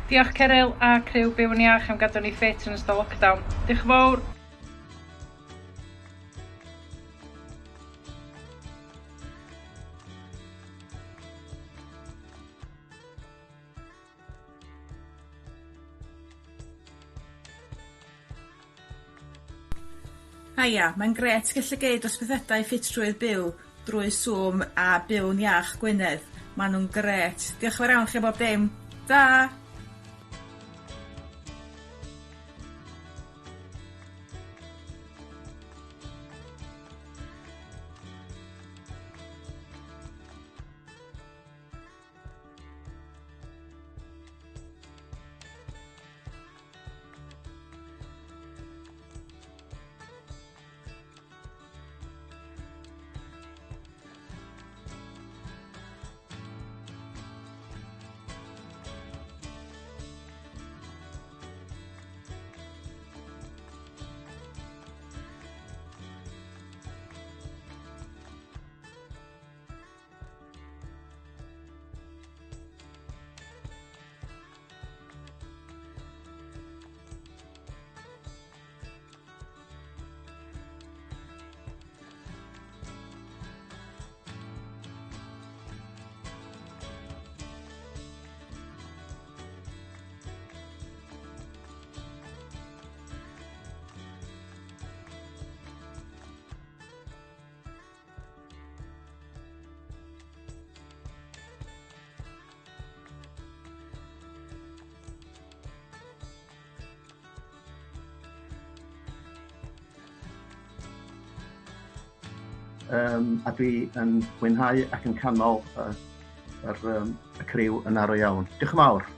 Diolch Ceryl a criw Byw'n Iach am gadw ni ffit yn ystod lockdown. Diolch yn fawr. Haia, mae'n gret gallu geid ysbythedau ffitrwydd byw drwy Zoom a Byw'n Iach Gwynedd. Maen nhw'n gret. Diolch yn fawr iawn chi bob dim. Da! A dwi yn mwynhau ac yn canmol y criw yn arw iawn. Diolch yn fawr.